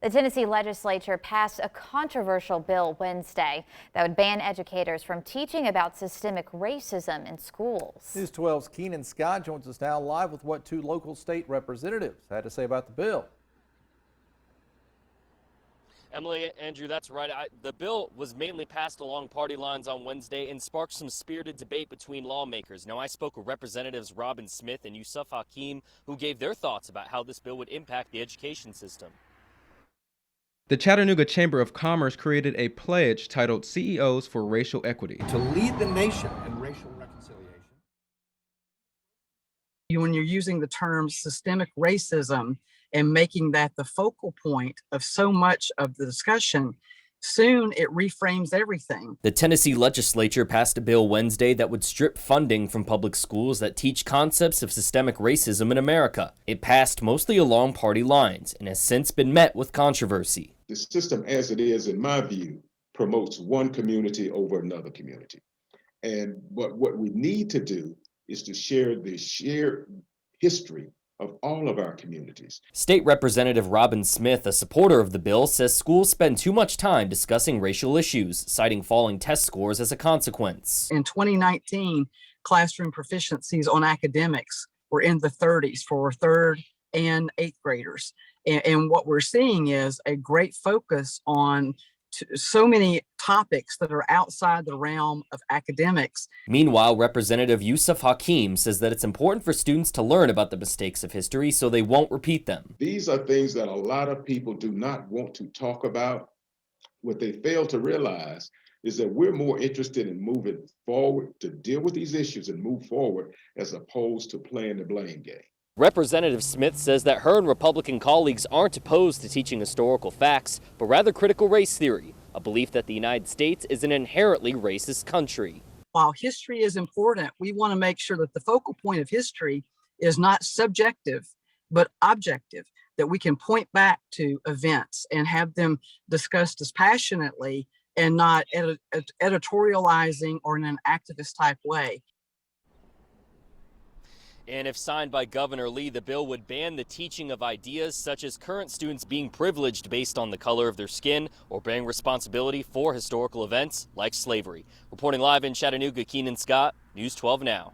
The Tennessee legislature passed a controversial bill Wednesday that would ban educators from teaching about systemic racism in schools. News 12's Keenan Scott joins us now live with what two local state representatives had to say about the bill. Emily, Andrew, that's right. The bill was mainly passed along party lines on Wednesday and sparked some spirited debate between lawmakers. Now, I spoke with Representatives Robin Smith and Yusuf Hakeem, who gave their thoughts about how this bill would impact the education system. The Chattanooga Chamber of Commerce created a pledge titled CEOs for Racial Equity to lead the nation in racial reconciliation. When you're using the term systemic racism and making that the focal point of so much of the discussion, soon it reframes everything. The Tennessee legislature passed a bill Wednesday that would strip funding from public schools that teach concepts of systemic racism in America. It passed mostly along party lines and has since been met with controversy. The system as it is, in my view, promotes one community over another community. And what we need to do is to share the shared history of all of our communities. State Representative Robin Smith, a supporter of the bill, says schools spend too much time discussing racial issues, citing falling test scores as a consequence. In 2019, classroom proficiencies on academics were in the 30s for third and eighth graders. And what we're seeing is a great focus on so many topics that are outside the realm of academics. Meanwhile, Representative Yusuf Hakeem says that it's important for students to learn about the mistakes of history so they won't repeat them. These are things that a lot of people do not want to talk about. What they fail to realize is that we're more interested in moving forward to deal with these issues and move forward as opposed to playing the blame game. Representative Smith says that her and Republican colleagues aren't opposed to teaching historical facts, but rather critical race theory, a belief that the United States is an inherently racist country. While history is important, we want to make sure that the focal point of history is not subjective, but objective, that we can point back to events and have them discussed dispassionately and not editorializing or in an activist type way. And if signed by Governor Lee, the bill would ban the teaching of ideas such as current students being privileged based on the color of their skin or bearing responsibility for historical events like slavery. Reporting live in Chattanooga, Keenan Scott, News 12 Now.